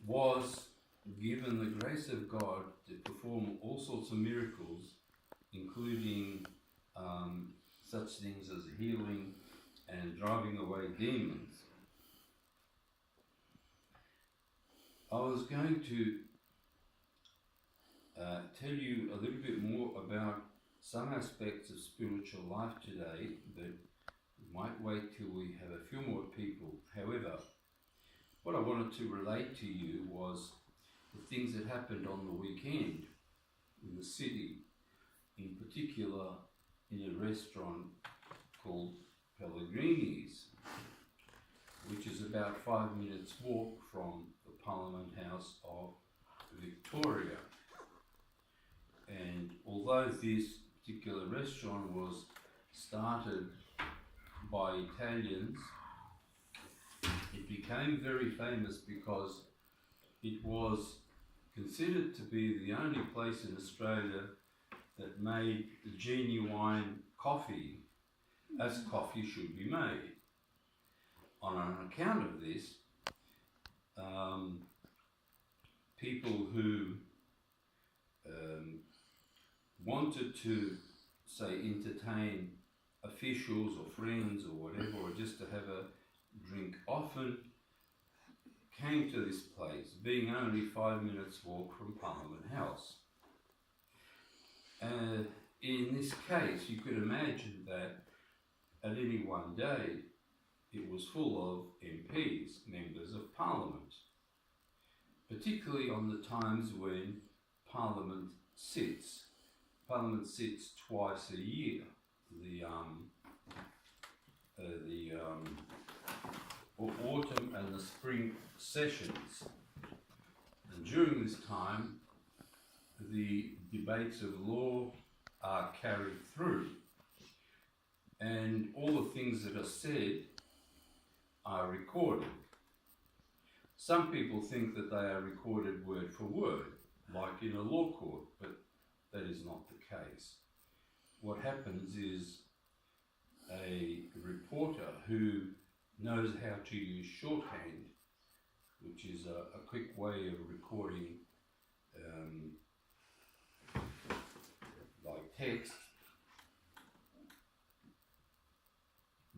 was given the grace of God to perform all sorts of miracles, including such things as healing and driving away demons. I was going to tell you a little bit more about some aspects of spiritual life today, but we might wait till we have a few more people. However, what I wanted to relate to you was the things that happened on the weekend in the city, in particular in a restaurant called Pellegrini's, which is about 5 minutes walk from the Parliament House of Victoria. And although this particular restaurant was started by Italians, it became very famous because it was considered to be the only place in Australia that made genuine coffee as coffee should be made. On an account of this, people who wanted to, say, entertain officials or friends or whatever, or just to have a drink, often came to this place, being only 5 minutes walk from Parliament House. In this case, you could imagine that at any one day, it was full of MPs, members of Parliament, particularly on the times when Parliament sits. Parliament sits twice a year, the autumn and the spring sessions. And during this time, the debates of law are carried through, and all the things that are said are recorded. Some people think that they are recorded word for word, like in a law court, but that is not the case. What happens is a reporter who knows how to use shorthand, which is a quick way of recording like text,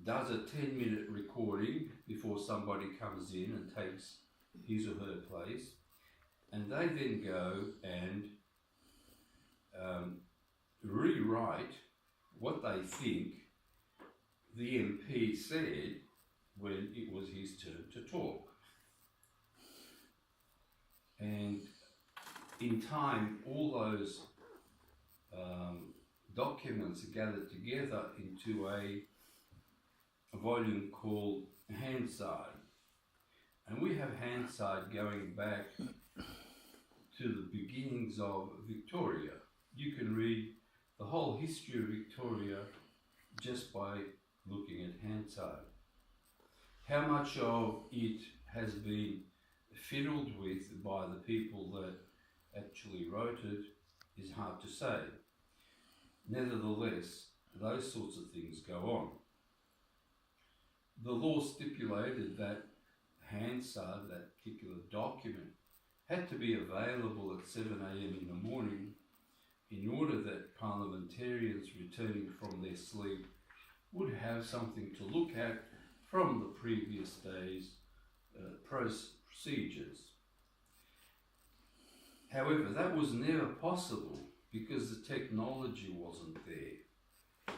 does a 10-minute recording before somebody comes in and takes his or her place, and they then go and rewrite what they think the MP said when it was his turn to talk. And in time, all those documents are gathered together into a volume called Hansard. And we have Hansard going back to the beginnings of Victoria. You can read the whole history of Victoria just by looking at Hansard. How much of it has been fiddled with by the people that actually wrote it is hard to say. Nevertheless, those sorts of things go on. The law stipulated that Hansard, that particular document, had to be available at 7 a.m. in the morning in order that parliamentarians returning from their sleep would have something to look at from the previous day's procedures. However, that was never possible because the technology wasn't there.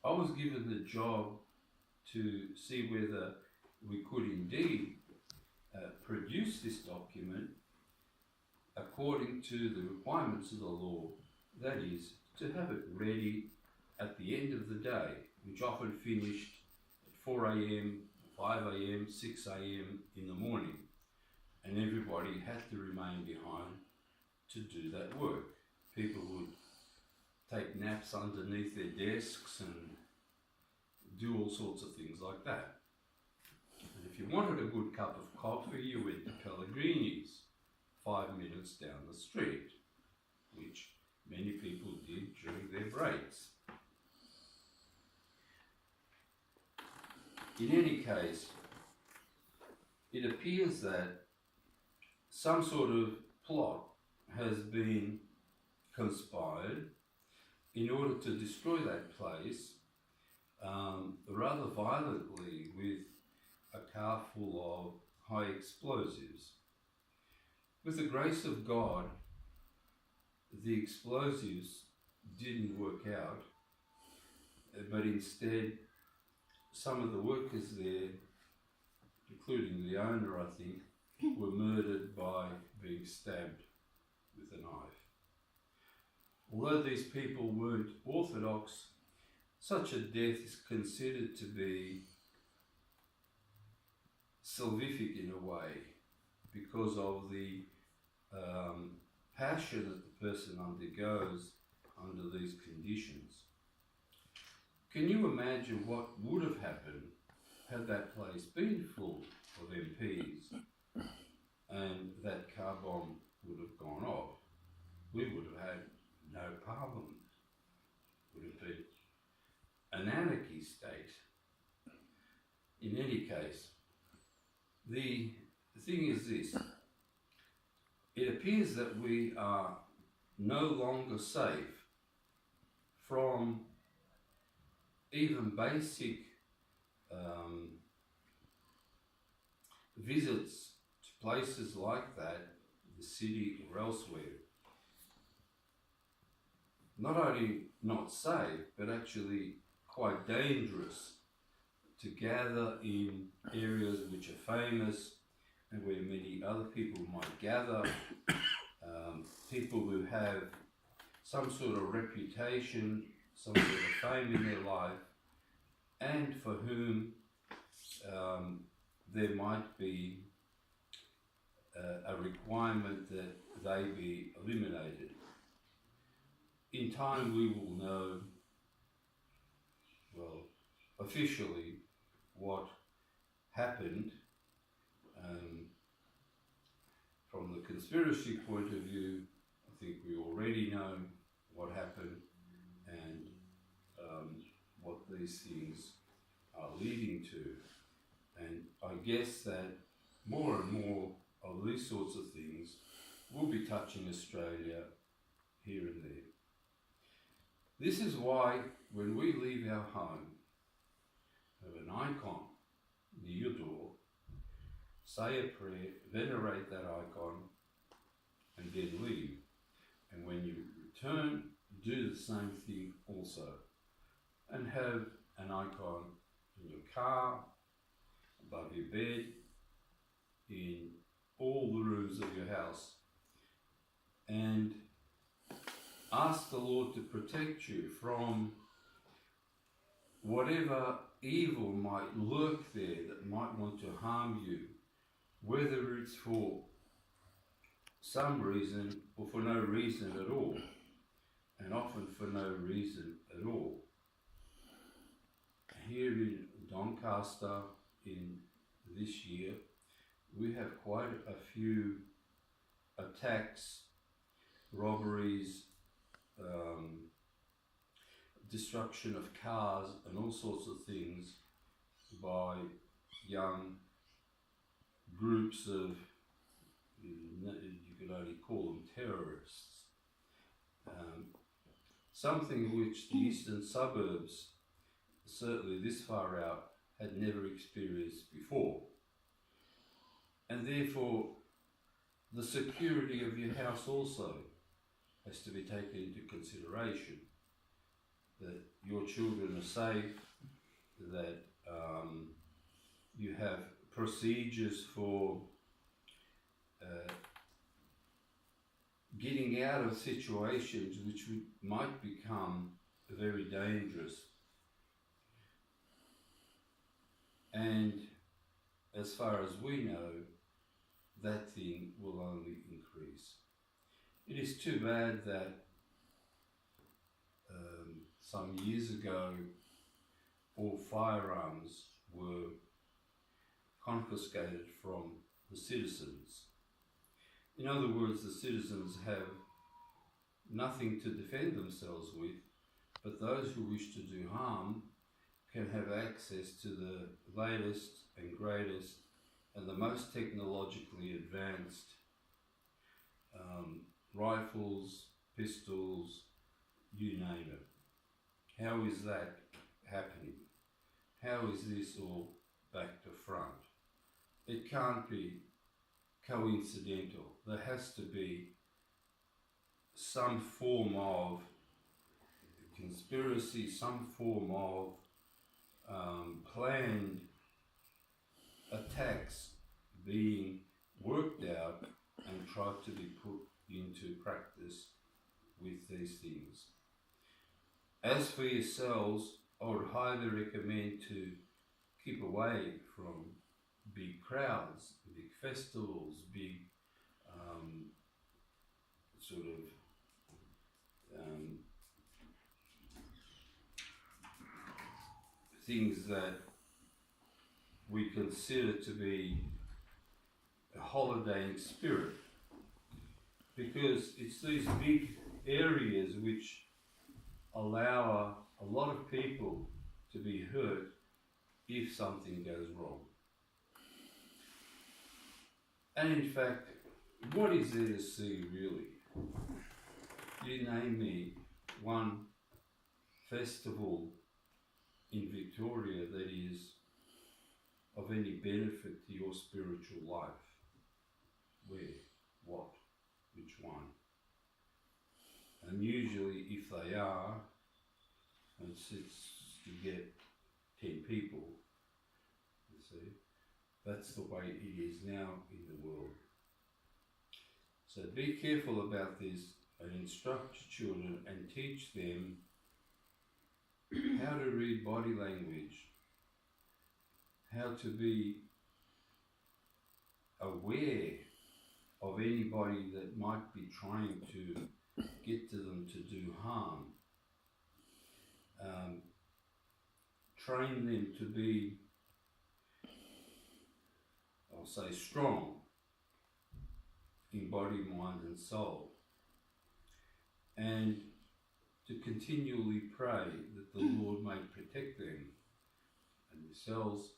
I was given the job to see whether we could indeed produce this document according to the requirements of the law, that is, to have it ready at the end of the day, which often finished at 4 a.m., 5 a.m., 6 a.m. in the morning, and everybody had to remain behind to do that work. People would take naps underneath their desks and do all sorts of things like that. And if you wanted a good cup of coffee, you went to Pellegrini's, 5 minutes down the street, which many people did during their breaks. In any case, it appears that some sort of plot has been conspired in order to destroy that place rather violently with a car full of high explosives. With the grace of God, the explosives didn't work out, but instead some of the workers there, including the owner, I think, were murdered by being stabbed with a knife. Although these people weren't Orthodox, such a death is considered to be salvific in a way because of the passion that the person undergoes under these conditions. Can you imagine what would have happened had that place been full of MPs and that car bomb would have gone off? We would have had no parliament. It would have been an anarchy state. In any case, the thing is this: it appears that we are no longer safe from even basic visits to places like that, the city or elsewhere. Not only not safe, but actually quite dangerous to gather in areas which are famous and where many other people might gather, people who have some sort of reputation, some sort of fame in their life, and for whom there might be a requirement that they be eliminated. In time we will know, well, officially what happened. From the conspiracy point of view, I think we already know what happened and what these things are leading to. And I guess that more and more of these sorts of things will be touching Australia here and there. This is why when we leave our home, have an icon near your door, say a prayer, venerate that icon, and then leave. And when you return, do the same thing also. And have an icon in your car, above your bed, in all the rooms of your house. And ask the Lord to protect you from whatever evil might lurk there that might want to harm you, whether it's for some reason or for no reason at all, and often for no reason at all. Here in Doncaster in this year, we have quite a few attacks, robberies, destruction of cars and all sorts of things by young groups of, you could only call them terrorists. Something which the eastern suburbs, certainly this far out, had never experienced before. And therefore, the security of your house also has to be taken into consideration. That your children are safe, that you have procedures for getting out of situations which might become very dangerous. And as far as we know, that thing will only increase. It is too bad that some years ago all firearms were confiscated from the citizens. In other words, the citizens have nothing to defend themselves with, but those who wish to do harm can have access to the latest and greatest and the most technologically advanced rifles, pistols, you name it. How is that happening? How is this all back to front? It can't be coincidental. There has to be some form of conspiracy, some form of planned attacks being worked out and tried to be put into practice with these things. As for yourselves, I would highly recommend to keep away from big crowds, big festivals, big things that we consider to be a holidaying spirit, because it's these big areas which allow a lot of people to be hurt if something goes wrong. And in fact, what is there to see really? You name me one festival in Victoria that is of any benefit to your spiritual life. Where? What? Which one? And usually if they are, it's to get 10 people, you see. That's the way it is now in the world. So be careful about this and instruct your children and teach them how to read body language, how to be aware of anybody that might be trying to get to them to do harm. Train them to be, I'll say, strong in body, mind and soul, and to continually pray that the Lord may protect them and yourselves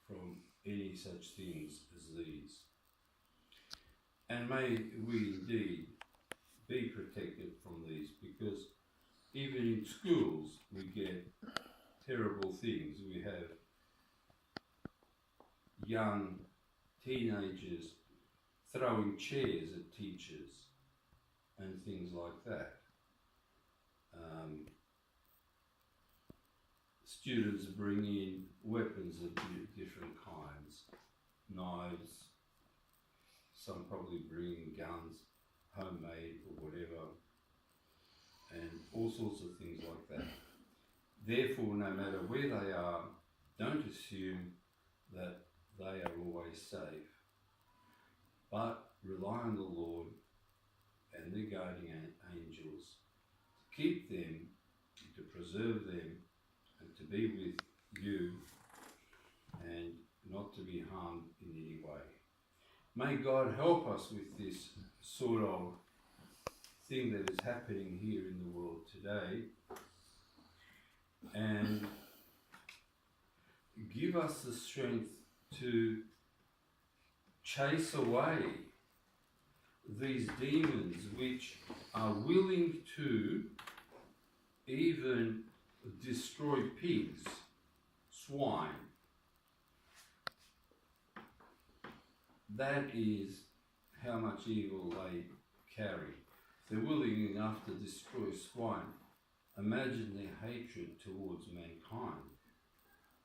from any such things as these. And may we indeed be protected from these, because even in schools we get terrible things. We have young teenagers throwing chairs at teachers and things like that. Students bring in weapons of different kinds, knives, some probably bring guns, homemade or whatever, and all sorts of things like that. Therefore, no matter where they are, don't assume that they are always safe, but rely on the Lord and the guardian angels to keep them, to preserve them, and to be with you and not to be harmed in any way. May God help us with this sort of thing that is happening here in the world today, and give us the strength to chase away these demons which are willing to even destroy pigs, swine. That is how much evil they carry. They're willing enough to destroy swine. Imagine their hatred towards mankind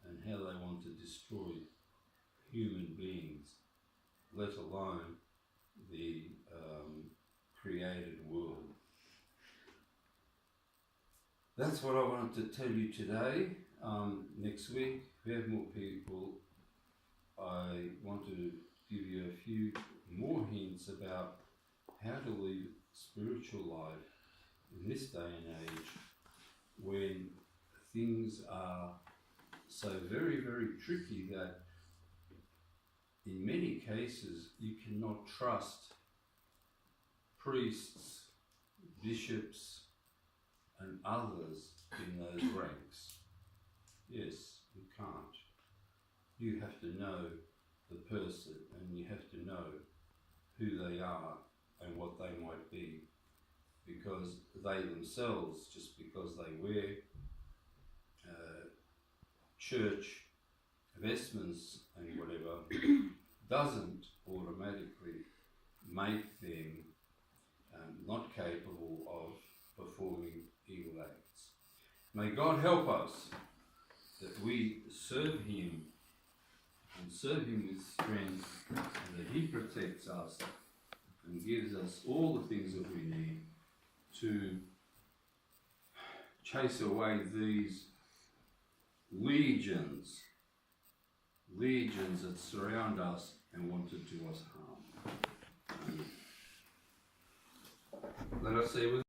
and how they want to destroy human beings, let alone the created world. That's what I wanted to tell you today. Next week, if we have more people, I want to give you a few more hints about how to live spiritual life in this day and age when things are so very, very tricky that in many cases you cannot trust priests, bishops and others in those ranks. Yes, you can't. You have to know the person and you have to know who they are and what they might be, because they themselves, just because they wear church vestments and whatever, doesn't automatically make them not capable of performing evil acts. May God help us that we serve Him and serve Him with strength, and that He protects us and gives us all the things that we need to chase away these legions that surround us and want to do us harm. Let us say with